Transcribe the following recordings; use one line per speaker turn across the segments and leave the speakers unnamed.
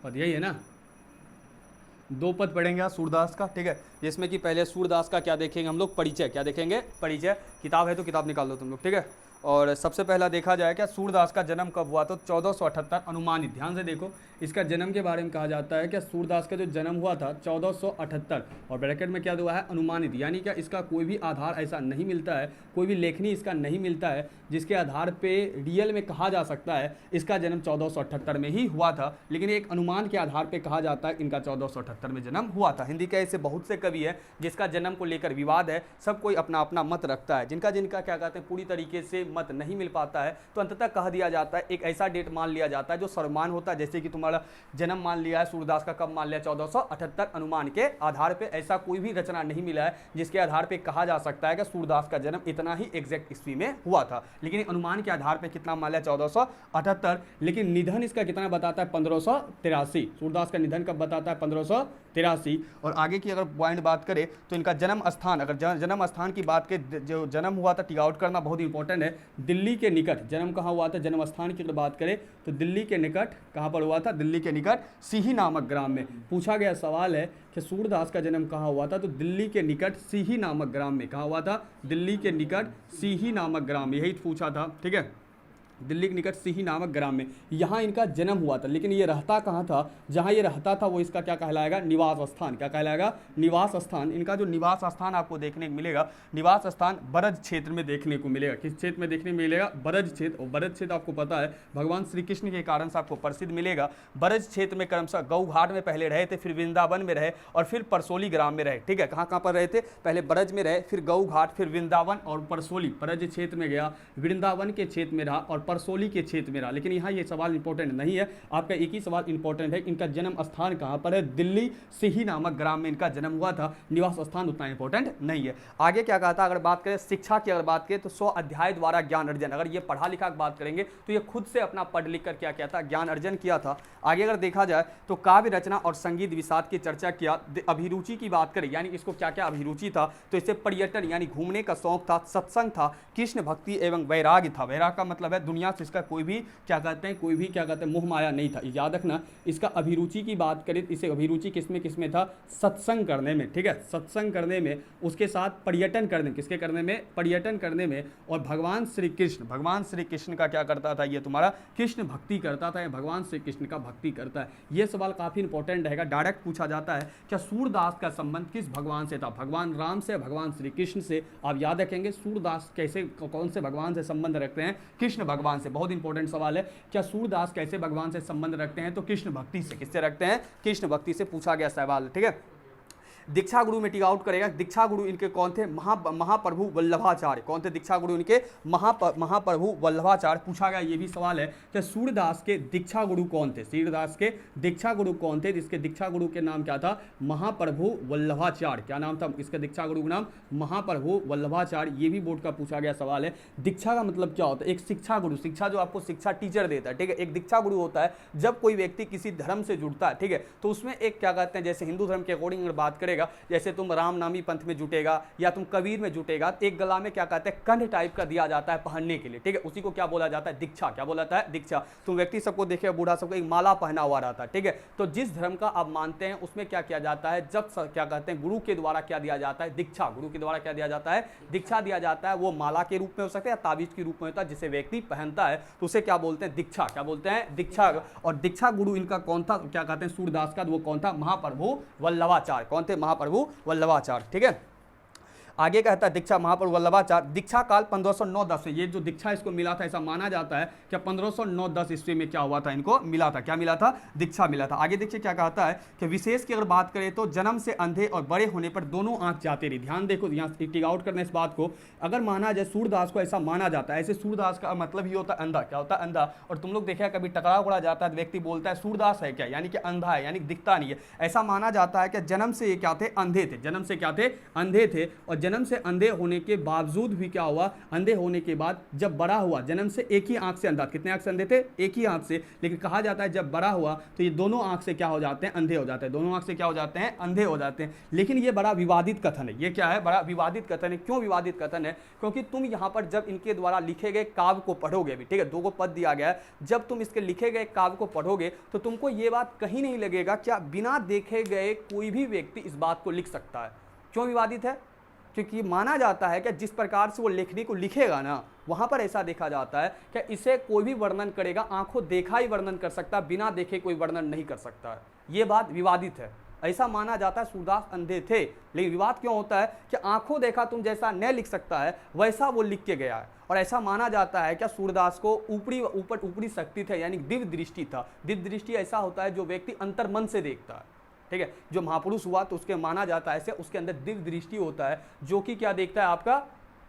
पद यही है ना, 2 पद पढ़ेंगे आज सूरदास का, ठीक है, जिसमें कि पहले सूरदास का क्या देखेंगे हम लोग, परिचय, क्या देखेंगे, परिचय। किताब है तो किताब निकाल लो तुम लोग, ठीक है। और सबसे पहला देखा जाए क्या सूरदास का जन्म कब हुआ, तो 1478 अनुमानित, ध्यान से देखो इसका जन्म के बारे में कहा जाता है क्या सूरदास का जो जन्म हुआ था 1478, और ब्रैकेट में क्या हुआ है अनुमानित, यानी क्या इसका कोई भी आधार ऐसा नहीं मिलता है, कोई भी लेखनी इसका नहीं मिलता है जिसके आधार पे रियल में कहा जा सकता है इसका जन्म 1478 में ही हुआ था, लेकिन एक अनुमान के आधार पे कहा जाता है इनका 1478 में जन्म हुआ था। हिंदी के ऐसे बहुत से कवि है जिसका जन्म को लेकर विवाद है, सब कोई अपना अपना मत रखता है, जिनका जिनका क्या कहते हैं पूरी तरीके से मत नहीं मिल पाता है, तो अंततः कह दिया जाता है एक ऐसा डेट मान लिया जाता है जो सर्वमान होता है, जैसे कि तुम्हारा जन्म मान लिया है सूरदास का, कब मान लिया 1478, अनुमान के आधार पे ऐसा कोई भी रचना नहीं मिला है जिसके आधार पे कहा जा सकता है कि सूरदास का जन्म इतना ही एग्जैक्ट ईस्वी में हुआ था, लेकिन अनुमान के आधार पे कितना मान लिया 1478, लेकिन निधन इसका कितना बताता है 1583, सूरदास का निधन कब बताता है 1583। और आगे की अगर पॉइंट बात करें तो इनका जन्म स्थान, अगर जन्म स्थान की बात करें, जो जन्म हुआ था टिक आउट करना बहुत इंपॉर्टेंट है, दिल्ली के निकट जन्म कहाँ हुआ था, जन्म स्थान की अगर बात करें तो दिल्ली के निकट कहाँ पर हुआ था, दिल्ली के निकट सीही नामक ग्राम में। पूछा गया सवाल है कि सूरदास का जन्म कहाँ हुआ था, तो दिल्ली के निकट सीही नामक ग्राम में, कहाँ हुआ था, दिल्ली के निकट सीही नामक ग्राम में, यही पूछा था, ठीक है, दिल्ली के निकट सीही नामक ग्राम में, यहाँ इनका जन्म हुआ था, लेकिन ये रहता कहाँ था, जहाँ ये रहता था वो इसका क्या कहलाएगा, निवास स्थान, क्या कहलाएगा, निवास स्थान। इनका जो निवास स्थान आपको देखने को मिलेगा, निवास स्थान बरज क्षेत्र में देखने को मिलेगा, किस क्षेत्र में देखने को मिलेगा, बरज क्षेत्र, और बरज क्षेत्र आपको पता है भगवान श्री कृष्ण के कारण से आपको प्रसिद्ध मिलेगा। बरज क्षेत्र में क्रमशः गौ घाट में पहले रहे थे, फिर वृंदावन में रहे, और फिर परसोली ग्राम में रहे, ठीक है, कहाँ कहाँ पर रहे थे, पहले बरज में रहे, फिर गौ घाट, फिर वृंदावन और परसोली, बरज क्षेत्र में गया, वृंदावन के क्षेत्र में रहा और परसोली के क्षेत्र में रहा। लेकिन यहाँ ये सवाल इंपॉर्टेंट नहीं है, आपका एक ही सवाल इंपॉर्टेंट है, इनका जन्म स्थान कहाँ पर है, दिल्ली सीही नामक ग्राम में इनका जन्म हुआ था, निवास स्थान उतना इंपॉर्टेंट नहीं है। आगे क्या कहा था, अगर बात करें शिक्षा की, अगर बात करें तो 100 अध्याय द्वारा ज्ञान अर्जन, अगर ये पढ़ा लिखा की बात करेंगे तो ये खुद से अपना पढ़ लिख कर क्या किया था, ज्ञान अर्जन किया था। आगे अगर देखा जाए तो काव्य रचना और संगीत विषाद की चर्चा किया। अभिरुचि की बात करें, यानी इसको क्या क्या अभिरुचि था, तो इसे पर्यटन यानी घूमने का शौक था, सत्संग था, कृष्ण भक्ति एवं वैराग्य था। वैराग का मतलब है दुनिया से इसका कोई भी क्या कहते हैं, कोई भी क्या कहते हैं मोह माया नहीं था, याद रखना। इसका अभिरुचि की बात करें, इसे अभिरुचि किसमें किसमें था, सत्संग करने में, ठीक है, सत्संग करने में, उसके साथ पर्यटन करने, किसके करने में, पर्यटन करने में, और भगवान श्री कृष्ण का क्या करता था, ये तुम्हारा कृष्ण भक्ति करता था, भगवान श्री कृष्ण का भक्ति करता है। ये सवाल काफी इंपॉर्टेंट रहेगा, डायरेक्ट पूछा जाता है क्या सूरदास का संबंध किस भगवान से था, भगवान राम से, भगवान श्री कृष्ण से। आप याद रखेंगे सूरदास कैसे कौन से भगवान से संबंध रखते हैं, कृष्ण भगवान से, बहुत इंपॉर्टेंट सवाल है, क्या सूरदास कैसे भगवान से संबंध रखते हैं, तो कृष्ण भक्ति से। किससे रखते हैं, कृष्ण भक्ति से पूछा गया सवाल, ठीक है। दीक्षा गुरु में टिक आउट करेगा, दीक्षा गुरु इनके कौन थे, महाप्रभु वल्लभाचार्य, कौन थे दीक्षा गुरु इनके, महाप्रभु वल्लभाचार्य। पूछा गया ये भी सवाल है कि सूरदास के दीक्षा गुरु कौन थे, सूरदास के दीक्षा गुरु कौन थे, जिसके दीक्षा गुरु के नाम क्या था, महाप्रभु वल्लभाचार्य, क्या नाम था इसके दीक्षा गुरु का नाम, महाप्रभु वल्लभाचार्य। ये भी बोर्ड का पूछा गया सवाल है। दीक्षा का मतलब क्या होता है, एक शिक्षा गुरु, शिक्षा जो आपको शिक्षा टीचर देता है, ठीक है, एक दीक्षा गुरु होता है जब कोई व्यक्ति किसी धर्म से जुड़ता है, ठीक है, तो उसमें एक क्या कहते हैं, जैसे हिंदू धर्म के अकॉर्डिंग अगर बात करें, जैसे तुम राम नामी पंथ में जुटेगा या तुम कबीर में जुटेगा, एक गला में क्या कहते हैं कंठ टाइप का दिया जाता है पहनने के लिए, ठीक है, उसी को क्या बोला जाता है, दीक्षा। क्या बोला जाता है, दीक्षा। तुम व्यक्ति सबको देखे बूढ़ा सबको एक माला पहना हुआ रहता है, ठीक है, तो जिस धर्म का आप मानते हैं उसमें क्या किया जाता है, जब क्या कहते हैं गुरु के द्वारा क्या दिया जाता है, दीक्षा, गुरु के द्वारा क्या दिया जाता है, दीक्षा दिया जाता है। वो माला के रूप में हो सकता है या ताबीज के रूप में होता है, जिसे व्यक्ति पहनता है तो उसे क्या बोलते हैं, दीक्षा। क्या बोलते हैं, दीक्षा। और दीक्षा गुरु इनका कौन था, क्या कहते हैं सूरदास का, वो कौन था, महाप्रभु वल्लभाचार्य। कौन थे, महाप्रभु वल्लभाचार्य, ठीक है। आगे कहता है दीक्षा महाप्रभु वल्लभाचार्य, दीक्षा काल 1509-10 से, ये जो दीक्षा इसको मिला था ऐसा माना जाता है कि 1509-10 ईस्वी में क्या हुआ था, इनको मिला था, क्या मिला था, दीक्षा मिला था। आगे देखिए क्या कहता है कि विशेष की अगर बात करें तो जन्म से अंधे और बड़े होने पर दोनों आंख जाते रही। ध्यान देखो, यहाँ टिक आउट करना इस बात को, अगर माना जाए सूरदास को ऐसा माना जाता है, ऐसे सूरदास का मतलब ही होता है अंधा। क्या होता है, अंधा। और तुम लोग देखा कभी टकराव पड़ा जाता है, व्यक्ति बोलता है सूरदास है क्या, यानी कि अंधा है, यानी दिखता नहीं है। ऐसा माना जाता है कि जन्म से ये क्या थे, अंधे थे, जन्म से क्या थे, अंधे थे। और जन्म से अंधे होने के बावजूद भी क्या हुआ, अंधे होने के बाद जब बड़ा हुआ, जन्म से एक ही आंख से अंधा, कितने आंख से अंधे थे, एक ही आंख से, लेकिन कहा जाता है जब बड़ा हुआ तो ये दोनों आंख से क्या हो जाते हैं, अंधे हो जाते हैं, दोनों आंख से क्या हो जाते हैं, अंधे हो जाते हैं। लेकिन ये बड़ा विवादित कथन है, ये क्या है, बड़ा विवादित कथन है। क्यों विवादित कथन है, क्योंकि तुम यहाँ पर जब इनके द्वारा लिखे गए काव्य को पढ़ोगे भी, ठीक है, 2 को पद दिया गया है, जब तुम इसके लिखे गए काव्य को पढ़ोगे तो तुमको ये बात कहीं नहीं लगेगा क्या बिना देखे गए कोई भी व्यक्ति इस बात को लिख सकता है। क्यों विवादित है, क्योंकि माना जाता है कि जिस प्रकार से वो लेखनी को लिखेगा ना, वहाँ पर ऐसा देखा जाता है कि इसे कोई भी वर्णन करेगा, आंखों देखा ही वर्णन कर सकता, बिना देखे कोई वर्णन नहीं कर सकता है। ये बात विवादित है, ऐसा माना जाता है। सूरदास अंधे थे, लेकिन विवाद क्यों होता है कि आंखों देखा तुम जैसा न लिख सकता है वैसा वो लिख के गया है। और ऐसा माना जाता है कि सूरदास को ऊपरी शक्ति थे, यानी दिव्य दृष्टि था। दिव्य दृष्टि ऐसा होता है जो व्यक्ति अंतर्मन से देखता है, ठीक है। जो महापुरुष हुआ तो उसके माना जाता है ऐसे, उसके अंदर दिव्य दृष्टि होता है जो कि क्या देखता है, आपका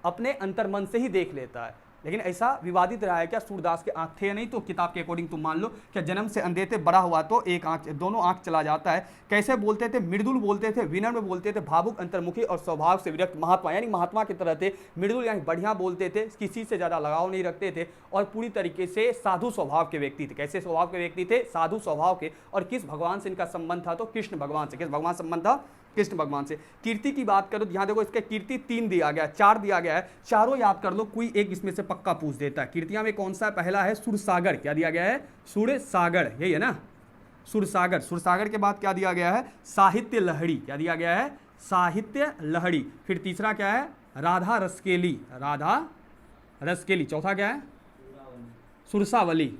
अपने अंतर्मन से ही देख लेता है। लेकिन ऐसा विवादित रहा है क्या सूरदास के आंख थे या नहीं, तो किताब के अकॉर्डिंग तुम मान लो कि जन्म से अंधे थे, बड़ा हुआ तो एक आंख, दोनों आंख चला जाता है। कैसे बोलते थे, मृदुल बोलते थे, विनम्र बोलते थे, भावुक, अंतर्मुखी और स्वभाव से विरक्त महात्मा, यानी महात्मा की तरह थे। मृदुल यानी बढ़िया बोलते थे, किसी से ज़्यादा लगाव नहीं रखते थे और पूरी तरीके से साधु स्वभाव के व्यक्ति थे। कैसे स्वभाव के व्यक्ति थे, साधु स्वभाव के। और किस भगवान से इनका संबंध था, तो कृष्ण भगवान से। किस भगवान संबंध था, कृष्ण भगवान से। कीर्ति की बात करो, यहाँ देखो इसके कीर्ति 3 दिया गया, 4 दिया गया है, चारों याद कर लो, कोई एक इसमें से पक्का पूछ देता है। कीर्तियां में कौन सा पहला है, सुरसागर। क्या दिया गया है, सुरसागर, यही है ना, सुरसागर। सुरसागर के बाद क्या दिया गया है, साहित्य लहरी। क्या दिया गया है, साहित्य लहरी। फिर तीसरा क्या है, राधा रसकेली, राधा रसकेली। चौथा क्या है, सुरसावली,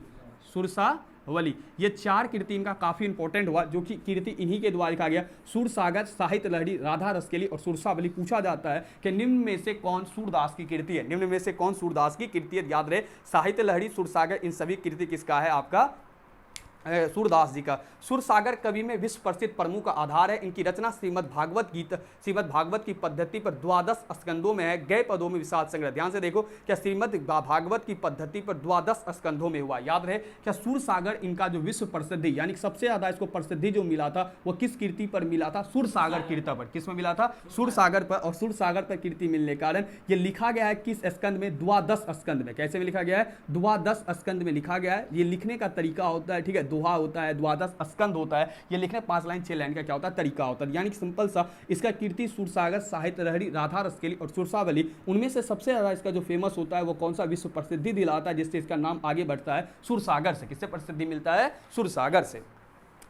सुरसावली। ये 4 कीर्ति इनका काफी इंपॉर्टेंट हुआ, जो कि कीर्ति इन्हीं के द्वारा लिखा गया। सूरसागर, साहित्य लहरी, राधा रसकेली और सुरसावली। पूछा जाता है कि निम्न में से कौन सूरदास की कीर्ति है, निम्न में से कौन सूरदास की कीर्ति है। याद रहे, साहित्य लहरी, सुरसागर, इन सभी कीर्ति किसका है, आपका सूरदास जी का। सुरसागर कवि में विश्व प्रसिद्ध प्रमुख का आधार है। इनकी रचना श्रीमद् भागवत की पद्धति पर 12 स्कंदों में है, गए पदों में विशाल संग्रह। ध्यान से देखो क्या श्रीमद् भागवत की पद्धति पर 12 स्कंदों में हुआ। याद रहे क्या सूरसागर इनका जो विश्व प्रसिद्धि, यानी सबसे ज्यादा इसको प्रसिद्धि जो मिला था वो किस कीर्ति पर मिला था, सुरसागर कीर्ति पर। किस में मिला था, सुरसागर पर। और सुरसागर पर कीर्ति मिलने के कारण ये लिखा गया है किस स्कंद में, 12 स्कंद में। कैसे में लिखा गया है, 12 स्कंद में लिखा गया है। ये लिखने का तरीका होता है, ठीक है, दोहा होता है, 12 स्कंद होता है। ये लिखने 5 लाइन 6 लाइन का क्या होता है, तरीका होता है। यानी सिंपल सा इसका कीर्ति सूरसागर, साहित्य लहरी, राधा रसकेली और सुरसावली, उनमें से सबसे ज्यादा इसका जो फेमस होता है वो कौन सा विश्व प्रसिद्धि दिलाता है, जिससे इसका नाम आगे बढ़ता है सुरसागर से। किससे प्रसिद्धि मिलता है, सुरसागर से।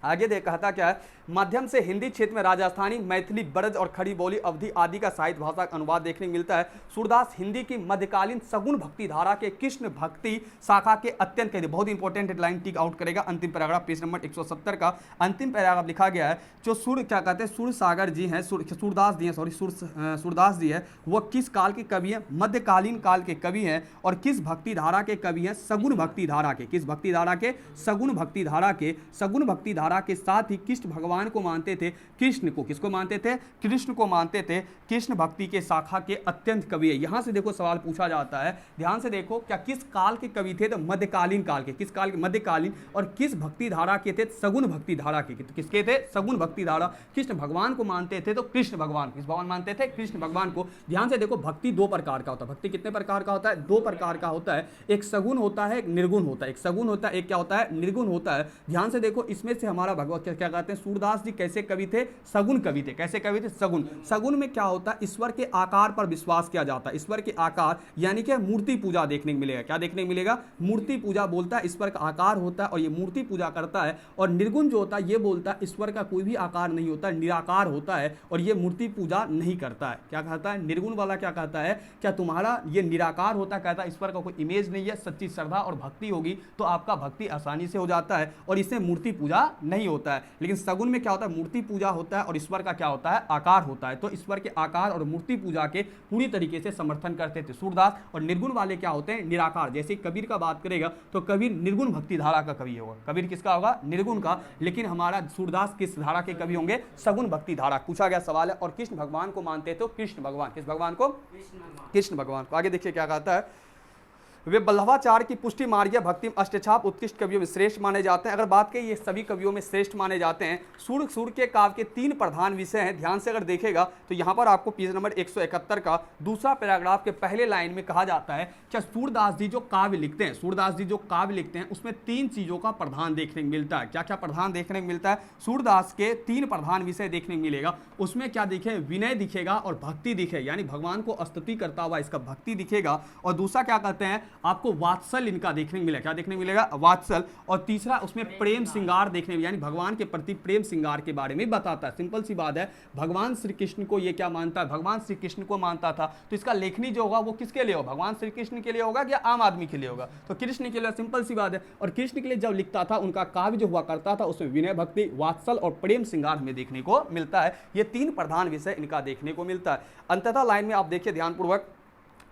आगे देख कहता क्या है, माध्यम से हिंदी क्षेत्र में राजस्थानी, मैथिली, ब्रज और खड़ी बोली, अवधि आदि का साहित्य भाषा का अनुवाद देखने को मिलता है। सूरदास हिंदी की मध्यकालीन सगुण भक्ति धारा के कृष्ण भक्ति शाखा के अत्यंत कहते, बहुत इंपॉर्टेंट हेडलाइन टिक आउट करेगा अंतिम पैराग्राफ पेज नंबर 170 का अंतिम पैराग्राफ लिखा गया है। जो क्या कहते हैं, सूरसागर जी हैं, सूरदास जी हैं, सॉरी सूरदास जी है, वो किस काल के कवि हैं, मध्यकालीन काल के कवि हैं। और किस भक्ति धारा के कवि हैं, सगुण भक्ति धारा के। किस भक्ति धारा के, सगुण भक्ति धारा के। सगुण भक्ति धारा के साथ ही कृष्ण भगवान को मानते थे, कृष्ण को, किसको मानते थे, कृष्ण को मानते थे। कृष्ण भक्ति के शाखा के अत्यंत कवि है। यहां से देखो सवाल पूछा जाता है, ध्यान से देखो, क्या किस काल के कवि थे, तो मध्यकालीन काल के। किस काल के, मध्यकालीन। और किस भक्ति धारा के थे, सगुण भक्ति धारा के। तो किसके थे, सगुण भक्ति धारा। कृष्ण भगवान को मानते थे तो कृष्ण भगवान, किस भगवान मानते थे, कृष्ण भगवान को। ध्यान से देखो, भक्ति 2 प्रकार का होता है। भक्ति कितने प्रकार का होता है, 2 प्रकार का होता है। एक सगुण होता है, एक निर्गुण होता है। एक सगुण होता है, एक क्या होता है, निर्गुण होता है। ध्यान से देखो, इसमें से हमारा भगवान क्या कहते हैं, सूरदास जी कैसे कवि थे, सगुण कवि थे। कैसे कवि थे, सगुण। सगुण में क्या होता है, ईश्वर के आकार पर विश्वास किया जाता है। ईश्वर के आकार यानी कि मूर्ति पूजा देखने को मिलेगा। क्या देखने को मिलेगा, मूर्ति पूजा बोलता है, ईश्वर का आकार होता है और ये मूर्ति पूजा करता है। और निर्गुण जो होता है ये बोलता है ईश्वर का कोई भी आकार नहीं होता, निराकार होता है और ये मूर्ति पूजा नहीं करता है। क्या कहता है, निर्गुण वाला क्या कहता है, क्या तुम्हारा ये निराकार होता है, कहता है ईश्वर का कोई इमेज नहीं है, सच्ची श्रद्धा और भक्ति होगी तो आपका भक्ति आसानी से हो जाता है और इससे मूर्ति पूजा नहीं होता है। लेकिन सगुण में क्या होता है, मूर्ति पूजा होता है और ईश्वर का क्या होता है, आकार होता है। तो ईश्वर के आकार और मूर्ति पूजा के पूरी तरीके से समर्थन करते थे सूरदास। और निर्गुण वाले क्या होते हैं, निराकार। जैसे कबीर का बात करेगा तो कबीर निर्गुण भक्ति धारा का कवि होगा। कबीर किसका होगा, निर्गुण का। लेकिन हमारा सूरदास किस धारा के कवि होंगे, सगुण भक्ति धारा। पूछा गया सवाल है। और कृष्ण भगवान को मानते तो कृष्ण भगवान, किस भगवान को, कृष्ण भगवान को। आगे देखिए क्या कहता है, वे वल्लभाचार्य की पुष्टि मार्गीय भक्ति अष्टछाप उत्कृष्ट कवियों में श्रेष्ठ माने जाते हैं। अगर बात करें ये सभी कवियों में श्रेष्ठ माने जाते हैं। सूर के काव्य के 3 प्रधान विषय हैं। ध्यान से अगर देखेगा तो यहाँ पर आपको पेज नंबर 171 का दूसरा पैराग्राफ के पहले लाइन में कहा जाता है क्या सूरदास जी जो काव्य लिखते हैं, सूरदास जी जो काव्य लिखते हैं उसमें 3 चीजों का प्रधान देखने को मिलता है। क्या क्या प्रधान देखने को मिलता है? सूरदास के 3 प्रधान विषय देखने को मिलेगा। उसमें क्या दिखे? विनय दिखेगा और भक्ति दिखेगा, यानी भगवान को स्तुति करता हुआ इसका भक्ति दिखेगा। और दूसरा क्या कहते हैं, आपको वात्सल इनका देखने को मिलेगा। क्या देखने को मिलेगा? वात्सल। और तीसरा उसमें प्रेम श्रृंगार देखने में, यानी भगवान के प्रति प्रेम श्रृंगार के बारे में बताता है। सिंपल सी बात है, भगवान श्री कृष्ण को ये क्या मानता है? भगवान श्री कृष्ण को मानता था, तो इसका लेखनी जो होगा वो किसके लिए होगा? भगवान श्री कृष्ण के लिए होगा या आम आदमी के लिए होगा? तो कृष्ण के लिए। सिंपल सी बात है। और कृष्ण के लिए जब लिखता था, उनका काव्य जो हुआ करता था उसमें विनय, भक्ति, वात्सल और प्रेम श्रृंगार हमें देखने को मिलता है। ये 3 प्रधान विषय इनका देखने को मिलता है। अंततः लाइन में आप देखिए ध्यानपूर्वक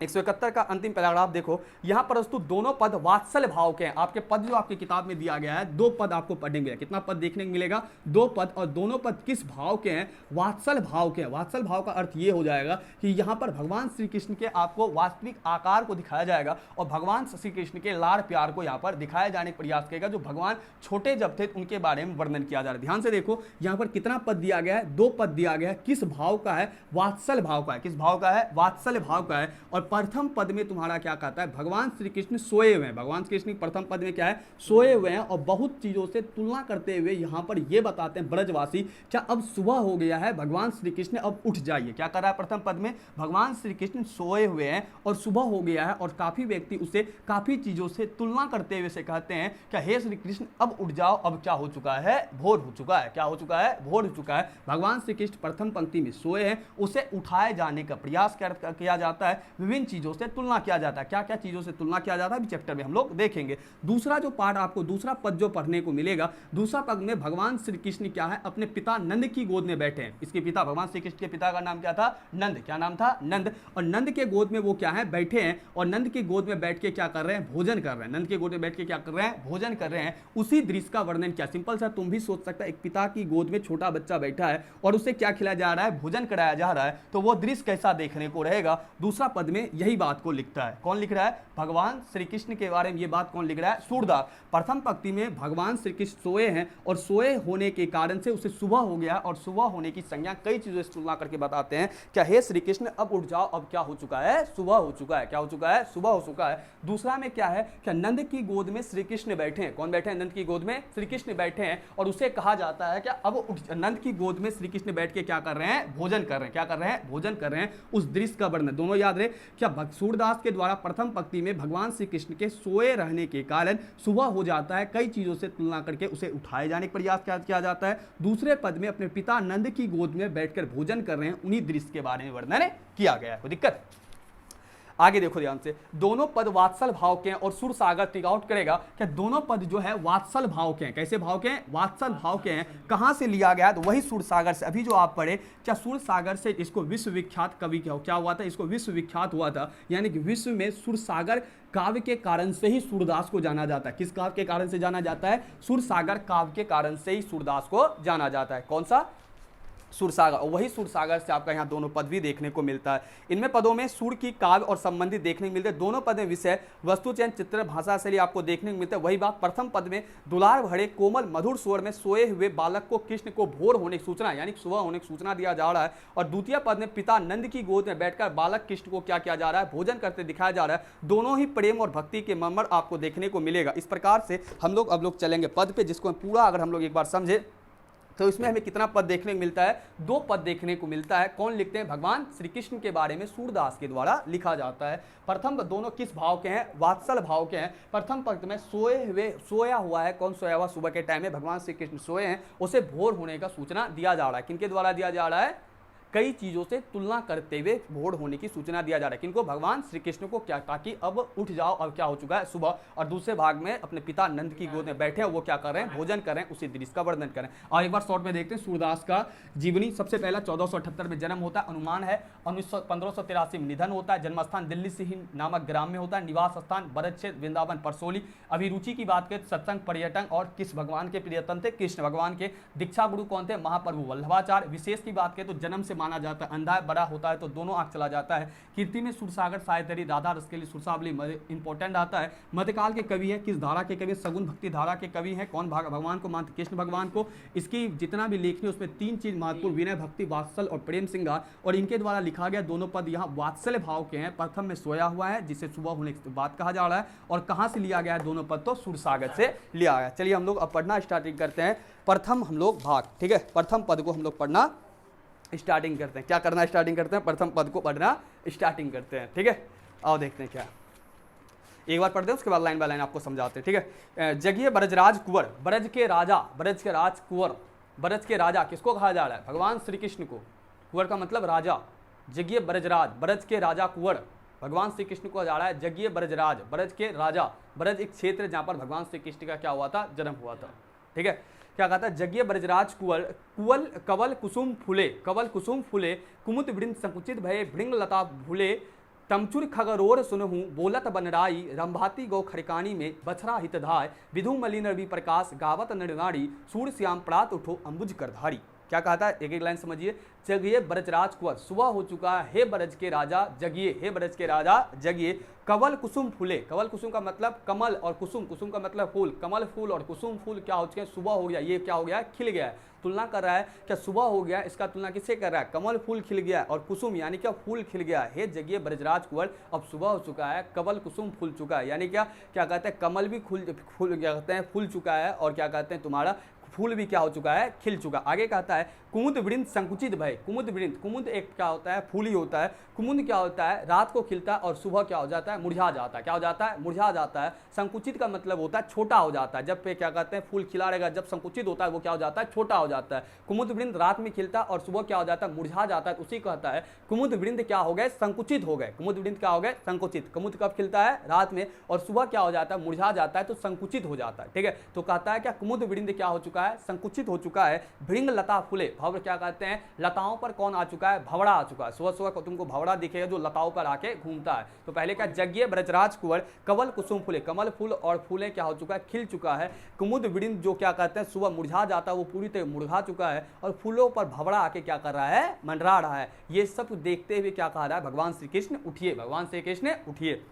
171 का अंतिम पैराग्राफ देखो, यहां पर वस्तु दोनों पद वात्सल भाव के हैं। आपके पद जो आपकी किताब में दिया गया है, 2 पद आपको पढ़ने मिलेगा। कितना पद देखने को मिलेगा? 2 पद। और दोनों पद किस भाव के हैं? वात्सल भाव के हैं। वात्सल भाव का अर्थ ये हो जाएगा कि यहां पर भगवान श्री कृष्ण के आपको वास्तविक आकार को दिखाया जाएगा और भगवान श्री कृष्ण के लाड़ प्यार को यहां पर दिखाया जाने का प्रयास करेगा। जो भगवान छोटे जब थे उनके बारे में वर्णन किया जा रहा है। ध्यान से देखो, यहां पर कितना पद दिया गया है? 2 पद दिया गया है। किस भाव का है? वात्सल भाव का है। किस भाव का है? वात्सल भाव का है। और प्रथम पद में तुम्हारा क्या कहता है? भगवान श्री कृष्ण सोए हुए हैं। भगवान श्री कृष्ण प्रथम पद में क्या है? सोए हुए हैं। और बहुत चीजों से तुलना करते हुए यहां पर यह बताते हैं ब्रजवासी, क्या अब सुबह हो गया है, भगवान श्री कृष्ण अब उठ जाइए। क्या कर रहा है प्रथम पद में? भगवान श्री कृष्ण सोए हुए हैं और सुबह हो गया है। और काफी व्यक्ति उसे काफी चीजों से तुलना करते हुए से कहते हैं क्या हे श्री कृष्ण अब उठ जाओ, अब क्या हो चुका है? भोर हो चुका है। क्या हो चुका है? भोर हो चुका है। भगवान श्री कृष्ण प्रथम पंक्ति में सोए हैं, उसे उठाए जाने का प्रयास किया जाता है। विभिन्न चीजों से तुलना किया जाता है। क्या क्या चीजों से तुलना किया जाता है चैप्टर में हम लोग देखेंगे। दूसरा जो पार्ट आपको, दूसरा पद जो पढ़ने को मिलेगा, दूसरा पद में भगवान श्री कृष्ण क्या है? अपने पिता नंद की गोद में बैठे हैं। इसके पिता, भगवान श्री कृष्ण के पिता का नाम क्या था? नंद। क्या नाम था? नंद। और नंद के गोद में वो क्या है? बैठे हैं। और नंद की गोद में बैठ के क्या कर रहे हैं? भोजन कर रहे हैं। नंद के गोद में बैठ के क्या कर रहे हैं? भोजन कर रहे हैं। उसी दृश्य का वर्णन क्या? सिंपल सा तुम भी सोच सकता है, एक पिता की गोद में छोटा बच्चा बैठा है और उसे क्या खिलाया जा रहा है? भोजन कराया जा रहा है। तो वो दृश्य कैसा देखने को रहेगा? दूसरा पद में यही बात को लिखता है। कौन लिख रहा है? भगवान श्री कृष्ण के बारे में ये बात कौन लिख रहा है? सूरदास। प्रथम पंक्ति में भगवान श्री कृष्ण सोए हैं और सोए होने के कारण से उसे सुबह हो गया और सुबह होने की संज्ञा कई चीजों से तुलना करके बताते हैं क्या हे श्री कृष्ण अब उठ जाओ, अब क्या हो चुका है? सुबह हो चुका है। क्या हो चुका है? सुबह हो चुका है। दूसरा में क्या है? क्या नंद की गोद में श्री कृष्ण बैठे हैं। कौन बैठे हैं? नंद की गोद में श्री कृष्ण बैठे हैं और उसे कहा जाता है क्या अब नंद की गोद में श्री कृष्ण बैठ के क्या कर रहे हैं? भोजन कर रहे हैं। क्या कर रहे हैं? भोजन कर रहे हैं। उस दृश्य का वर्णन दोनों याद रहे। क्या सूरदास के द्वारा प्रथम पंक्ति में भगवान श्री कृष्ण के सोए रहने के कारण सुबह हो जाता है, कई चीजों से तुलना करके उसे उठाए जाने का प्रयास किया जाता है। दूसरे पद में अपने पिता नंद की गोद में बैठकर भोजन कर रहे हैं, उन्हीं दृश्य के बारे में वर्णन किया गया है। कोई दिक्कत? आगे देखो ध्यान से, दोनों पद वात्सल भाव के हैं और सुर सागर टिक आउट करेगा क्या दोनों पद जो है वात्सल भाव के हैं। कैसे भाव के हैं? वात्सल भाव के हैं। कहां से लिया गया? तो वही सुर सागर से। अभी जो आप पढ़े, क्या सुर सागर से इसको विश्वविख्यात कवि क्या हुआ था? इसको विश्वविख्यात हुआ था, यानी कि विश्व में सुर सागर काव्य के कारण से ही सूरदास को जाना जाता है। किस काव्य के कारण से जाना जाता है? सुर सागर काव्य के कारण से ही सूरदास को जाना जाता है। कौन सा? सुरसागर। और वही सुरसागर से आपका यहाँ दोनों पद भी देखने को मिलता है। इनमें पदों में सुर की काव्य और संबंधित देखने को मिलते हैं। दोनों पद में विषय, वस्तु चयन, चित्र, भाषा शैली आपको देखने को मिलता है। वही बात प्रथम पद में दुलार भरे कोमल मधुर स्वर में सोए हुए बालक को कृष्ण को भोर होने की सूचना, यानी सुबह होने की सूचना दिया जा रहा है। और द्वितीय पद में पिता नंद की गोद में बैठकर बालक कृष्ण को क्या किया जा रहा है? भोजन करते दिखाया जा रहा है। दोनों ही प्रेम और भक्ति के मर्म आपको देखने को मिलेगा। इस प्रकार से हम लोग अब चलेंगे पद पे, जिसको पूरा अगर हम लोग एक बार समझे तो इसमें हमें कितना पद देखने को मिलता है? 2 पद देखने को मिलता है। कौन लिखते हैं? भगवान श्री कृष्ण के बारे में सूरदास के द्वारा लिखा जाता है। प्रथम दोनों किस भाव के हैं? वात्सल भाव के हैं। प्रथम पंक्ति में सोया हुआ है। कौन सोया हुआ? सुबह के टाइम में भगवान श्री कृष्ण सोए हैं, उसे भोर होने का सूचना दिया जा रहा है। किनके द्वारा दिया जा रहा है? कई चीजों से तुलना करते हुए भोर होने की सूचना दिया जा रहा है। किनको? भगवान श्री कृष्ण को। क्या? ताकि अब उठ जाओ, अब क्या हो चुका है? सुबह। और दूसरे भाग में अपने पिता नंद की गोद में बैठे हैं, वो क्या कर रहे हैं? भोजन कर रहे हैं, उसी दृश्य का वर्णन कर रहे हैं। और एक बार शॉर्ट में देखते हैं सूरदास का जीवनी। सबसे पहला 1478 में जन्म होता है, अनुमान है 1583 में निधन होता है। जन्मस्थान दिल्ली से ही नामक ग्राम में होता है। निवास स्थान बरच्छेद वृंदावन परसोली। अभिरुचि की बात करें, सत्संग, पर्यटन और किस भगवान के प्रियतम थे? कृष्ण भगवान के। दीक्षा गुरु कौन थे? महाप्रभु वल्लभाचार्य। विशेष की बात करें तो जन्म से माना जाता है, अंधा बड़ा होता है तो दोनों आंख चला जाता है। कीर्ति में सूरसागर साहित्यरी, राधा रस के लिए सुरसावली इंपॉर्टेंट आता है। मध्यकाल के कवि है, किस धारा के कवि, सगुन भक्ति धारा के कवि हैं। कौन भगवान को मानते, कृष्ण भगवान को। इसकी जितना भी लेखनी उसमें 3 चीज महत्वपूर्ण, विनय, भक्ति, वात्सल और प्रेम श्रृंगार, और इनके द्वारा लिखा गया दोनों पद यहाँ वात्सल्य भाव के हैं। प्रथम में सोया हुआ है जिसे सुबह होने के बाद कहा जा रहा है, और कहाँ से लिया गया है दोनों पद, तो सूरसागर से लिया गया। चलिए हम लोग अब पढ़ना स्टार्टिंग करते हैं। प्रथम हम लोग भाग, ठीक है, प्रथम पद को हम लोग पढ़ना स्टार्टिंग करते हैं। क्या करना स्टार्टिंग करते हैं, प्रथम पद को पढ़ना स्टार्टिंग करते हैं, ठीक है। आओ देखते हैं क्या, एक बार पढ़ते हैं उसके बाद लाइन बाय लाइन आपको समझाते हैं, ठीक है। जगिए ब्रजराज कुंवर, ब्रज के राजा, ब्रज के राज कुंवर, ब्रज के राजा किसको कहा जा रहा है, भगवान श्री कृष्ण को। कुंवर का मतलब राजा। जगिए ब्रजराज, ब्रज के राजा कुंवर, भगवान श्री कृष्ण को जा रहा है। जगिए ब्रजराज, ब्रज के राजा, ब्रज एक क्षेत्र जहाँ पर भगवान श्री कृष्ण का क्या हुआ था, जन्म हुआ था, ठीक है। क्या कहता है, जगिए ब्रजराज कुंवर, कुवल कवल कुसुम फूले, कवल कुसुम फूले, कुमुद वृंद संकुचित भये, भृंग लता भूले, तमचुर खगरोर सुनहु, बोलत बनराई, रंभाती गौ खड़कानी में, बछरा हितधाय, विधु मलिन रवि प्रकाश, गावत नरनाड़ी, सूर श्याम प्रात उठो अंबुज करधारी। क्या कहता है, एक एक लाइन समझिए। जगिए ब्रजराज कुंवर, सुबह हो चुका है, हे ब्रज के राजा जगिए, हे ब्रज के राजा जगिए। कवल कुसुम फूले, कवल कुसुम का मतलब कमल, और कुसुम, कुसुम का मतलब फूल, कमल फूल और कुसुम फूल क्या हो चुके हैं, सुबह हो गया, ये क्या हो गया, खिल गया है। तुलना कर रहा है क्या, सुबह हो गया, इसका तुलना किससे कर रहा है, कमल फूल खिल गया और कुसुम यानी क्या, फूल खिल गया। हे जगिए ब्रजराज कुंवर, अब सुबह हो चुका है, कमल कुसुम फूल चुका है, यानी क्या, क्या कहते हैं, कमल भी फूल क्या कहते हैं, फूल चुका है, और क्या कहते हैं, तुम्हारा फूल भी क्या हो चुका है, खिल चुका। आगे कहता है, कुमुद वृंद संकुचित भय, कुमुद वृंद, कुमुद एक क्या होता है, फूल ही होता है। कुमुद क्या होता है, रात को खिलता है और सुबह क्या हो जाता है, मुरझा जाता है। क्या हो जाता है, मुरझा जाता है। संकुचित का मतलब होता है छोटा हो जाता है। जब पे क्या कहते हैं, फूल खिला रहेगा, जब संकुचित होता है वो क्या हो जाता है, छोटा हो जाता है। कुमुद वृंद रात में खिलता है और सुबह क्या हो जाता है, मुरझा जाता है। उसी कहता है कुमुद वृंद क्या हो गए, संकुचित हो गए। कुमुद वृंद क्या हो गए, संकुचित। कुमुद कब खिलता है, रात में, और सुबह क्या हो जाता है, मुरझा जाता है, तो संकुचित हो जाता है, ठीक है। तो कहता है क्या, कुमुद वृंद क्या हो चुका है, संकुचित हो चुका है। भृंग लता फूले, भवर क्या कहते हैं, लताओं पर कौन आ चुका है, भवड़ा आ चुका है। सुबह सुबह तुमको भवड़ा दिखेगा जो लताओं पर आके घूमता है। तो पहले क्या, जगिए ब्रजराज कुंवर, कवल कुसुम फूले, कमल फूल और फूले क्या हो चुका है, खिल चुका है। कुमुद वृंद जो क्या कहते हैं, सुबह मुरझा जाता है, वो पूरी तरह मुरझा चुका है, और फूलों पर भवड़ा आके क्या कर रहा है, मंडरा रहा है। ये सब देखते हुए क्या कह रहा है, भगवान श्री कृष्ण उठिए, भगवान श्री कृष्ण उठिए।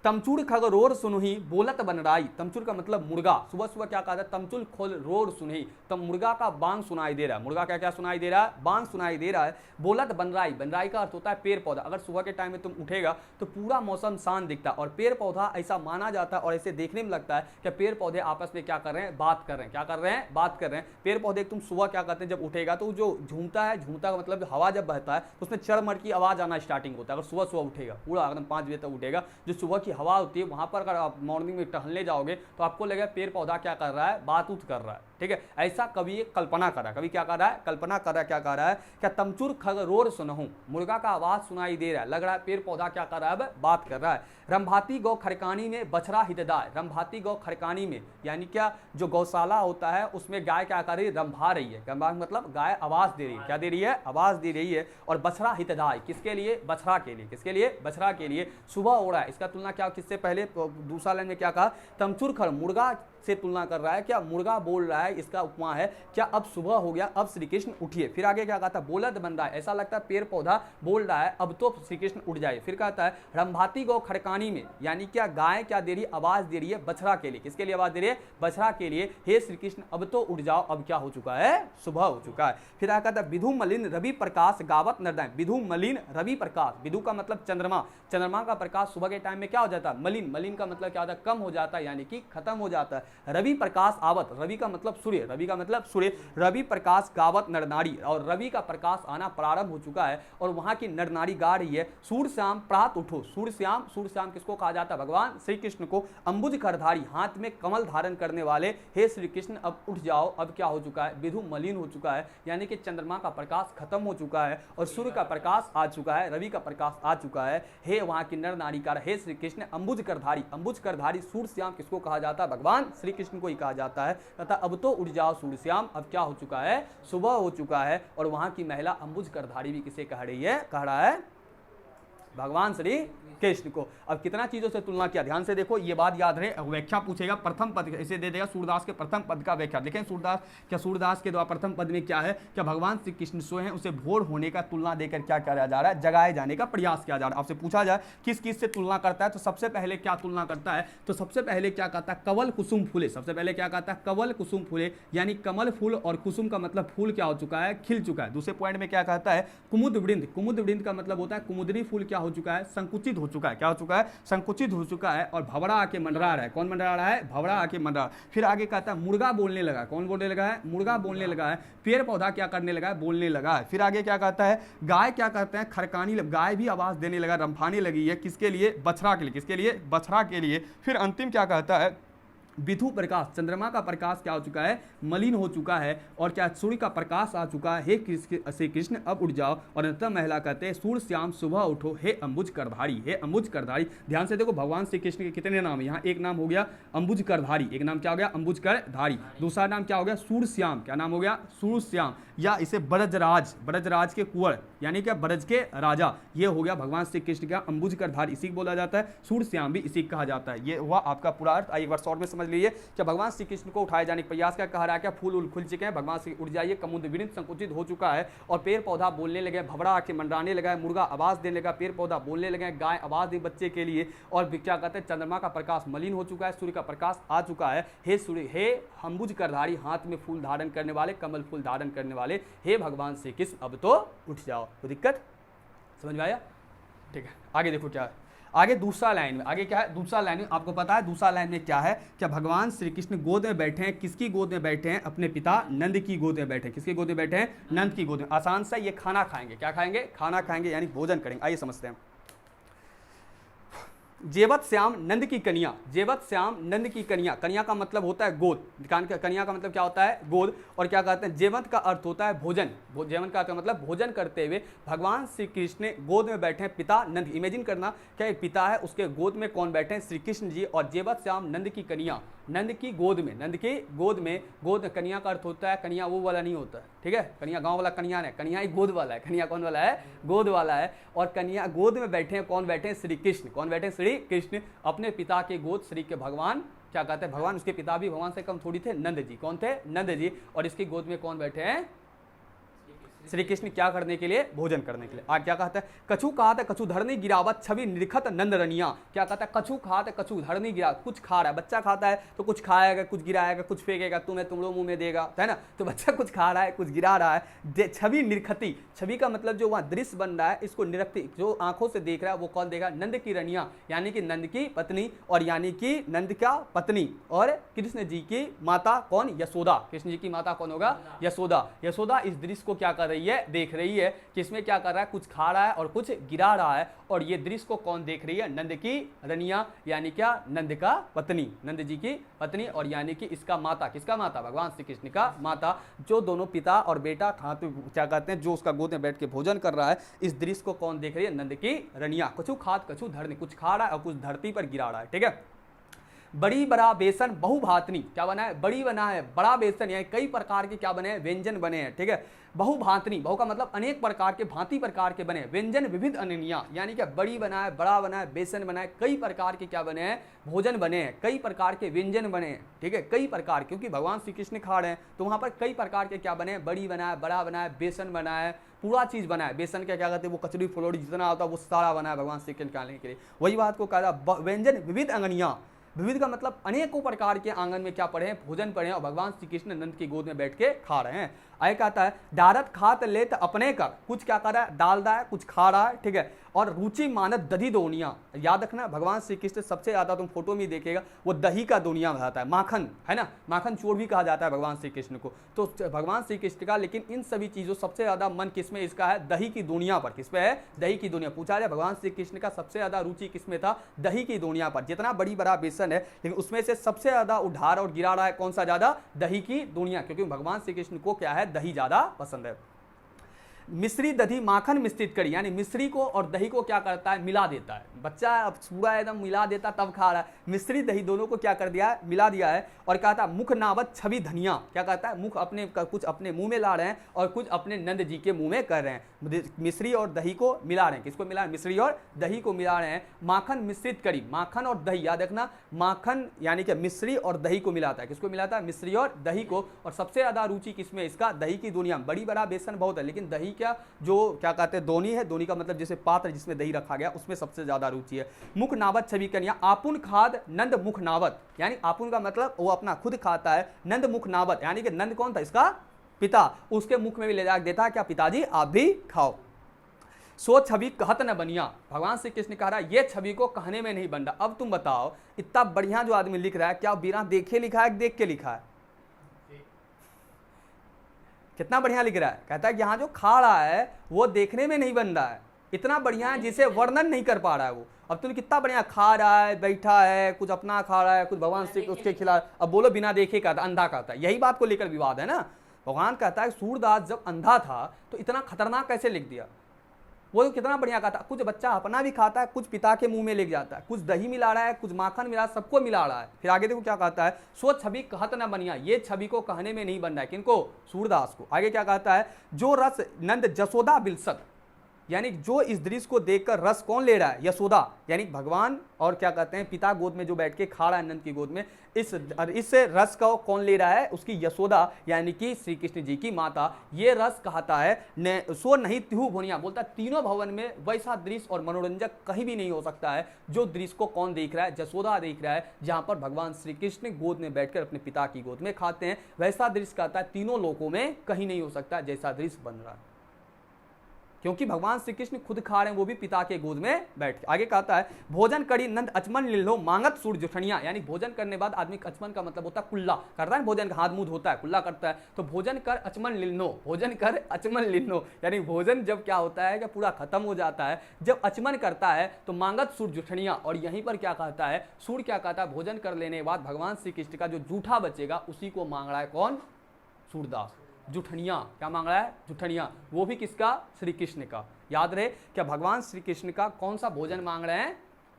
तमचूर खगरोर सुनही, बोलत बनराई, तमचूर का मतलब मुर्गा। सुबह सुबह क्या कहता है, तमचूर खोल रोर सुनही, तब मुर्गा का बांग सुनाई दे रहा है। मुर्गा क्या क्या सुनाई दे रहा है, बांग सुनाई दे रहा है। बोलत बनराई, बनराई का अर्थ होता है पेड़ पौधा। अगर सुबह के टाइम में तुम उठेगा तो पूरा मौसम शांत दिखता है, और पेड़ पौधा ऐसा माना जाता है और ऐसे देखने में लगता है कि पेड़ पौधे आपस में क्या कर रहे हैं, बात कर रहे हैं। क्या कर रहे हैं, बात कर रहे हैं। पेड़ पौधे तुम सुबह क्या करते हैं, जब उठेगा तो जो झूमता है, झूमता का मतलब हवा जब बहता है तो उसमें चरमर की आवाज आना स्टार्टिंग होता है। अगर सुबह सुबह उठेगा, पूरा एकदम 5 बजे तक उठेगा, जो सुबह की हवा होती है वहां पर अगर आप मॉर्निंग में टहलने जाओगे तो आपको लगेगा पेड़ पौधा क्या कर रहा है, बात उत कर रहा है, ठीक है। ऐसा कवि कल्पना कर रहा है, कवि क्या कर रहा है, कल्पना कर रहा है। क्या कर रहा है, क्या तमचूर खगरोर सुनहूं, मुर्गा का आवाज सुनाई दे रहा है, लग रहा है पेड़ पौधा क्या कर रहा है, बात कर रहा है। रंभाती गौ खड़कानी में, बछरा हितदाय, रंभाती गौ खड़कानी में यानी क्या, जो गौशाला होता है उसमें गाय क्या कर रही है, रंभा रही है। रंभा मतलब गाय आवाज दे रही है, क्या दे रही है, आवाज दे रही है। और बछरा हितदाय किसके लिए, बछड़ा के लिए, किसके लिए, बछड़ा के लिए। सुबह हो रहा है, इसका तुलना क्या किससे, पहले दूसरा लाइन में क्या कहा, तमचूर खड़, मुर्गा से तुलना कर रहा है। क्या, मुर्गा बोल रहा है, इसका उपमा है क्या, अब सुबह हो गया, अब श्री कृष्ण उठिए। फिर आगे क्या कहता है, बोलत बन रहा है, ऐसा लगता है पेड़ पौधा बोल रहा है, अब तो श्री कृष्ण उठ जाए। फिर कहता है रंभाती गौ खड़कानी में, यानी क्या, गाय क्या दे रही है, आवाज दे रही है बछड़ा के लिए। किसके लिए आवाज दे रही है, बछड़ा के लिए। हे श्री कृष्ण अब तो उठ जाओ, अब क्या हो चुका है, सुबह हो चुका है। फिर आगे कहता है विधु मलिन रवि प्रकाश गावत नरदाय, विधु मलिन रवि प्रकाश, विधु का मतलब चंद्रमा, चंद्रमा का प्रकाश सुबह के टाइम में क्या हो जाता है, मलिन, मलिन का मतलब क्या होता है, कम हो जाता है, यानी कि खत्म हो जाता है। रवि प्रकाश आवत, रवि का मतलब सूर्य, रवि का मतलब सूर्य, रवि प्रकाश गावत नरनारी, और रवि का प्रकाश आना प्रारंभ हो चुका है और वहां की नरनारी गा रही है, सूर्य श्याम प्रात उठो। सूर्य श्याम, सूर्य श्याम किसको कहा जाता है, भगवान श्री कृष्ण को। अंबुज करधारी, हाथ में कमल धारण करने वाले, हे श्री कृष्ण अब उठ जाओ, अब क्या हो चुका है, विधु मलिन हो चुका है, यानी कि चंद्रमा का प्रकाश खत्म हो चुका है और सूर्य का प्रकाश आ चुका है, रवि का प्रकाश आ चुका है। हे वहां की नर नारी का, हे श्री कृष्ण अंबुज करधारी, अंबुज करधारी सूर्य श्याम किसको कहा जाता है, भगवान श्री कृष्ण को ही कहा जाता है। तथा अब तो उठ जाओ सूर्य श्याम, अब क्या हो चुका है, सुबह हो चुका है। और वहां की महिला अंबुज करधारी भी किसे कह रही है, कह रहा है भगवान श्री कृष्ण को। अब कितना चीजों से तुलना किया, ध्यान से देखो, ये बात याद रहे। व्याख्या पूछेगा प्रथम पद, इसे दे देगा सूरदास के प्रथम पद का व्याख्या। देखें सूरदास, क्या सूरदास के द्वारा प्रथम पद में क्या है, क्या भगवान श्री कृष्ण सोए हैं, उसे भोर होने का तुलना देकर क्या किया जा रहा है, जगाए जाने का प्रयास किया जा रहा है। आपसे पूछा जाए किस किस से तुलना करता है, तो सबसे पहले क्या तुलना करता है, तो सबसे पहले क्या कहता है, कवल कुसुम फूले। सबसे पहले क्या कहता है, कवल कुसुम फूले, यानी कमल फूल, और कुसुम का मतलब फूल क्या हो चुका है, खिल चुका है। दूसरे पॉइंट में क्या कहता है, कुमुद वृंद। कुमुद वृंद का मतलब होता है कुमुदनी फूल क्या हो चुका है, संकुचित हो चुका है। क्या हो चुका है, संकुचित हो चुका है, और भवरा आके मंडरा रहा है। कौन मंडरा रहा है, भवरा आके मंडरा। फिर आगे कहता है मुर्गा बोलने लगा। कौन बोलने लगा है, मुर्गा बोलने लगा है। पेड़ पौधा क्या करने लगा है, बोलने लगा है। फिर आगे क्या कहता है, गाय क्या करते हैं, खरकानी, गाय भी आवाज देने लगा, रंफाने लगी है। किसके लिए, बछड़ा के लिए। किसके लिए, बछड़ा के लिए। फिर अंतिम क्या कहता है, विधु प्रकाश, चंद्रमा का प्रकाश क्या हो चुका है, मलिन हो चुका है, और क्या सूर्य का प्रकाश आ चुका है। हे श्री कृष्ण अब उठ जाओ। और अंततः महिला कहते हैं, सूर्य श्याम सुबह उठो, हे अंबुज करधारी, हे अंबुज करधारी। ध्यान से देखो, भगवान श्री कृष्ण के कितने नाम है यहाँ। एक नाम हो गया अंबुज करधारी, एक नाम क्या हो गया, अंबुज करधारी। दूसरा नाम क्या हो गया, सूर्य श्याम। क्या नाम हो गया, सूर्य श्याम, या इसे ब्रजराज, ब्रजराज के कुंवर, यानी क्या ब्रज के राजा। ये हो गया भगवान श्री कृष्ण का अंबुज करधारी, इसी को बोला जाता है। सूर्य श्याम भी इसी को कहा जाता है। ये हुआ आपका पूरा अर्थ। एक बार शॉर्ट में समझ लीजिए, क्या भगवान श्री कृष्ण को उठाए जाने का प्रयास क्या कह रहा है, क्या फूल उल खुल चुके हैं, भगवान श्री उठ जाइए, कमुद विनित संकुचित हो चुका है, और पेड़ पौधा बोलने लगे, भवरा आके मंडराने लगा है, मुर्गा आवाज देने लगा, पेड़ पौधा बोलने लगे, गाय आवाज दी बच्चे के लिए, और क्या कहते हैं, चंद्रमा का प्रकाश मलिन हो चुका है, सूर्य का प्रकाश आ चुका है। हे सूर्य, हे अंबुज करधारी, हाथ में फूल धारण करने वाले, कमल फूल धारण करने वाले, हे भगवान श्री कृष्ण अब तो उठ जाओ। कोई दिक्कत, समझ में आया, ठीक है। आगे देखो क्या है, आगे दूसरा लाइन में, आगे क्या है, दूसरा लाइन में आपको पता है दूसरा लाइन में क्या है, क्या भगवान श्री कृष्ण गोद में बैठे हैं। किसकी गोद में बैठे हैं, अपने पिता नंद की गोद में बैठे हैं। किसकी गोद में बैठे हैं, नंद की गोद में। आसान सा, ये खाना खाएंगे। क्या खाएंगे, खाना खाएंगे, यानी भोजन करेंगे। आइए समझते हैं। जेवत श्याम नंद की कन्या, जेवत श्याम नंद की कन्या, कन्या का मतलब होता है गोद, कन्या का मतलब क्या होता है, गोद। और क्या कहते हैं, जेवंत का अर्थ होता है भोजन, जेवंत का अर्थ मतलब भोजन करते हुए भगवान श्री कृष्ण गोद में बैठे हैं पिता नंद। इमेजिन करना, क्या एक पिता है, उसके गोद में कौन बैठे हैं, श्री कृष्ण जी। और जेवत श्याम नंद की कन्या, नंद की गोद में, नंद की गोद में। गोद, कन्या का अर्थ होता है, कन्या वो वाला नहीं होता है, ठीक है, कन्या गांव वाला कन्या नहीं, कन्या ही गोद वाला है। कन्या कौन वाला है, गोद वाला है। और कन्या गोद में बैठे हैं, कौन बैठे हैं, श्री कृष्ण। कौन बैठे हैं, श्री कृष्ण, अपने पिता के गोद। श्री के भगवान क्या कहते हैं, भगवान, उसके पिता भी भगवान से कम थोड़ी थे, नंद जी। कौन थे, नंद जी। और इसकी गोद में कौन बैठे हैं, श्री कृष्ण। क्या करने के लिए, भोजन करने के लिए। आज क्या कहता है, कछु खात कछु धरनी गिरावत छवि निरखत नंद रनिया। क्या कहता है, कछु खात कछु धरनी गिरा, कुछ खा रहा है, बच्चा खाता है तो कुछ खाएगा, कुछ गिराएगा, कुछ फेंकेगा, तुम्हें तुम लोग मुंह में देगा, है ना। तो बच्चा कुछ खा रहा है, कुछ गिरा रहा है। छवि निरखती, छवि का मतलब जो वहाँ दृश्य बन रहा है, इसको निरखती, जो आंखों से देख रहा है वो कौन देगा, नंद की रनिया, यानी कि नंद की पत्नी। और यानी कि नंद का पत्नी और कृष्ण जी की माता कौन, यशोदा। कृष्ण जी की माता कौन होगा, यशोदा। यशोदा इस दृश्य को क्या कर रही है, देख रही है कि इसमें क्या कर रहा है, कुछ खा रहा है और कुछ गिरा रहा है। और ये दृश्य को कौन देख रही है, नंद की रनिया, यानी क्या, नंद का पत्नी, नंद जी की पत्नी। और यानी कि इसका माता, किसका माता, भगवान श्री कृष्ण का माता। जो दोनों पिता और बेटा खाते, क्या कहते हैं, जो उसका गोद में बैठ के भोजन कर रहा है, इस दृश्य को कौन देख रही है, नंद की रनिया। कछु खात कछु धरनी, कुछ खा रहा है और कुछ धरती पर गिरा रहा है, ठीक है। बड़ी बड़ा बेसन बहुभातनी, क्या बना है, बड़ी बना है, बड़ा बेसन, यानी कई प्रकार के क्या बने हैं, व्यंजन बने हैं, ठीक है। बहुभातनी, बहु का मतलब अनेक प्रकार के, भांति प्रकार के बने। व्यंजन विविध अनन्या, यानी क्या, बड़ी बना है, बड़ा बना है, बेसन बना है, कई प्रकार के क्या बने हैं, भोजन बने हैं, कई प्रकार के व्यंजन बने हैं, ठीक है। कई प्रकार, क्योंकि भगवान श्री कृष्ण खा रहे हैं तो वहां पर कई प्रकार के क्या बने हैं, बड़ी बना है, बड़ा बना है, बेसन बना है, पूरा चीज बना है। बेसन का क्या कहते हैं, वो कचड़ी फुलौड़ी जितना होता है वो सारा बना है भगवान श्री कृष्ण खाने के लिए। वही बात को कहा, व्यंजन विविध अंगनिया, विविध का मतलब अनेकों प्रकार के आंगन में क्या पड़े हैं, भोजन पड़े हैं, और भगवान श्री कृष्ण नंद की गोद में बैठ के खा रहे हैं। आगे कहता है, डारत खात लेत अपने कर, कुछ क्या कर रहा है, डाल रहा है, कुछ खा रहा है, ठीक है। और रुचि मानत दधी दोनिया, याद रखना भगवान श्री कृष्ण सबसे ज्यादा, तुम फोटो में देखेगा वो दही का दुनिया बताता है, माखन, है ना, माखन चोर भी कहा जाता है भगवान श्री कृष्ण को। तो भगवान श्री कृष्ण का, लेकिन इन सभी चीजों सबसे ज्यादा मन किसमें इसका है, दही की दुनिया पर। किस पे है, दही की दुनिया। पूछा जाए भगवान श्री कृष्ण का सबसे ज्यादा रुचि किसमें था, दही की दुनिया पर। जितना बड़ी बड़ा बेसन है, लेकिन उसमें से सबसे ज्यादा उधार और गिरा रहा है कौन सा ज्यादा, दही की दुनिया, क्योंकि भगवान श्री कृष्ण को क्या है, दही ज्यादा पसंद है। मिश्री दही माखन मिश्रित करी, यानी मिश्री को और दही को क्या करता है, मिला देता है। बच्चा अब पूरा एकदम मिला देता तब खा रहा है, मिश्री दही दोनों को क्या कर दिया है, मिला दिया है। और कहता है मुख नावत छवि धनिया, क्या कहता है, मुख अपने कुछ अपने मुंह में ला रहे हैं और कुछ अपने नंद जी के मुंह में कर रहे हैं। मिश्री और दही को मिला रहे हैं, किसको मिला, मिश्री और दही को मिला रहे हैं। माखन मिश्रित करी, माखन और दही, याद रखना माखन यानी कि मिश्री और दही को मिलाता है, किसको मिलाता है, मिश्री और दही को। और सबसे ज्यादा रुचि किसमें, इसका दही की दुनिया में। बड़ी बड़ा बेसन बहुत है, लेकिन दही क्या जो क्या कहते हैं दोनी है, दोनी का मतलब जैसे पात्र जिसमें दही रखा गया, उसमें सबसे ज्यादा रुचि है। मुख नावत छवि कन्या, आपुन खाद नंद मुख नावत, यानी आपुन का मतलब वो अपना खुद खाता है, नंद मुख नावत यानी कि नंद कौन था, इसका पिता, उसके मुख में भी ले जाकर देता है, क्या पिताजी आप भी खाओ। सो छवि कहत न बनिया, भगवान श्री कृष्ण कह रहा है ये छवि को कहने में नहीं बन रहा। अब तुम बताओ इतना बढ़िया जो आदमी लिख रहा है, क्या बिना देखे लिखा है, देख के लिखा है, कितना बढ़िया लिख रहा है। कहता है यहाँ जो खा रहा है वो देखने में नहीं बन रहा है, इतना बढ़िया है जिसे वर्णन नहीं कर पा रहा है वो। अब तुम कितना बढ़िया खा रहा है, बैठा है, कुछ अपना खा रहा है, कुछ भगवान से उसके खिला, अब बोलो बिना देखे का अंधा कहता है। यही बात को लेकर विवाद है ना। भगवान कहता है सूरदास जब अंधा था तो इतना खतरनाक कैसे लिख दिया, वो तो कितना बढ़िया खाता। कुछ बच्चा अपना भी खाता है, कुछ पिता के मुंह में ले जाता है, कुछ दही मिला रहा है, कुछ माखन मिला, सबको मिला रहा है। फिर आगे देखो क्या कहता है, सो छवि कहत न बनिया, ये छवि को कहने में नहीं बन रहा है, किनको, सूरदास को। आगे क्या कहता है, जो रस नंद जसोदा बिलसत, यानी जो इस दृश्य को देखकर रस कौन ले रहा है, यशोदा, यानी भगवान और क्या कहते हैं पिता गोद में जो बैठ के खा रहा है नंद की गोद में, इस रस का कौन ले रहा है, उसकी यशोदा यानी कि श्री कृष्ण जी की माता। ये रस कहता है सो नहीं तिहु भुनिया, बोलता है तीनों भवन में वैसा दृश्य और मनोरंजक कहीं भी नहीं हो सकता है जो दृश्य को कौन देख रहा है, यशोदा देख रहा है, जहां पर भगवान श्री कृष्ण गोद में बैठकर अपने पिता की गोद में खाते हैं। वैसा दृश्य कहता है तीनों लोकों में कहीं नहीं हो सकता जैसा दृश्य बन रहा है, क्योंकि भगवान श्री कृष्ण खुद खा रहे हैं, वो भी पिता के गोद में बैठ के। आगे कहता है भोजन करी नंद अचमन लिल्लो मांगत सूर जुठनिया, यानी भोजन करने बाद आदमी अचमन का मतलब होता है कुल्ला करता है, भोजन का हाथ मुंह धोता है, कुल्ला करता है। तो भोजन कर अचमन लिल्नो, भोजन कर अचमन लिल्नो, यानी भोजन जब क्या होता है कि पूरा खत्म हो जाता है, जब अचमन करता है तो मांगत सूर जुठनिया। और यहीं पर क्या कहता है, सूर क्या कहता है, भोजन कर लेने के बाद भगवान श्री कृष्ण का जो जूठा बचेगा उसी को मांग रहा है कौन, सूरदास। जुठनिया क्या मांग रहा है, जुठनिया, वो भी किसका, श्री कृष्ण का। याद रहे क्या भगवान श्री कृष्ण का कौन सा भोजन मांग रहे हैं,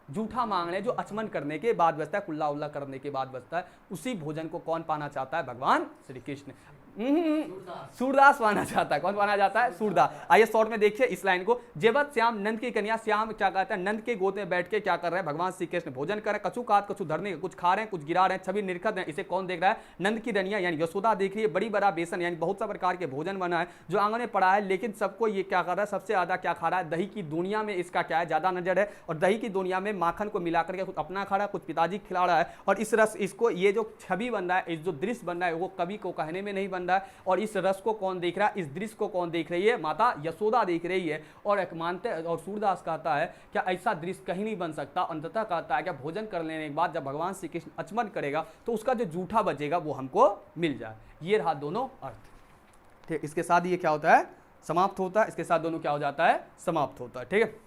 जूठा मांग रहे हैं, जो अचमन करने के बाद बचता है, कुल्ला उल्ला करने के बाद बचता है, उसी भोजन को कौन पाना चाहता है, भगवान श्री कृष्ण। सूरदास पाना चाहता है, कौन पाना चाहता है, सूरदास। आइए शॉर्ट में देखिए इस लाइन को, जेवत श्याम नंद की कन्या, श्याम क्या कहता है, नंद के गोद में बैठ के क्या कर रहे हैं, भगवान श्री कृष्ण भोजन कर रहे हैं, कछु काट कछु धरने, कुछ खा रहे हैं कुछ गिरा रहे हैं, छवि निरखत है। इसे कौन देख रहा है, नंद की रनिया यानी यशोदा देख रही है। बड़ी बड़ा बेसन यानी बहुत सा प्रकार के भोजन बना है जो आंगन में पड़ा है, लेकिन सबको ये क्या कर रहा है, सबसे ज्यादा क्या खा रहा है, दही की दुनिया में इसका क्या है, ज्यादा नजर है। और दही की दुनिया में माखन को मिलाकर के कुछ अपना खा रहा है, कुछ पिताजी खिला रहा है। और इस रस, इसको ये जो छवि बन रहा है, इस जो दृश्य बन रहा है, वो कवि को कहने में नहीं बन रहा है। और इस रस को कौन देख रहा है, इस दृश्य को कौन देख रही है, माता यशोदा देख रही है। और एक मानते, और सूरदास कहता है क्या ऐसा दृश्य कहीं नहीं बन सकता। अंततः कहता है क्या भोजन कर लेने के बाद जब भगवान श्री कृष्ण अचमन करेगा तो उसका जो जूठा बचेगा वो हमको मिल जाए। ये रहा दोनों अर्थ। ठीक, इसके साथ ये क्या होता है, समाप्त होता है, इसके साथ दोनों क्या हो जाता है, समाप्त होता है। ठीक है।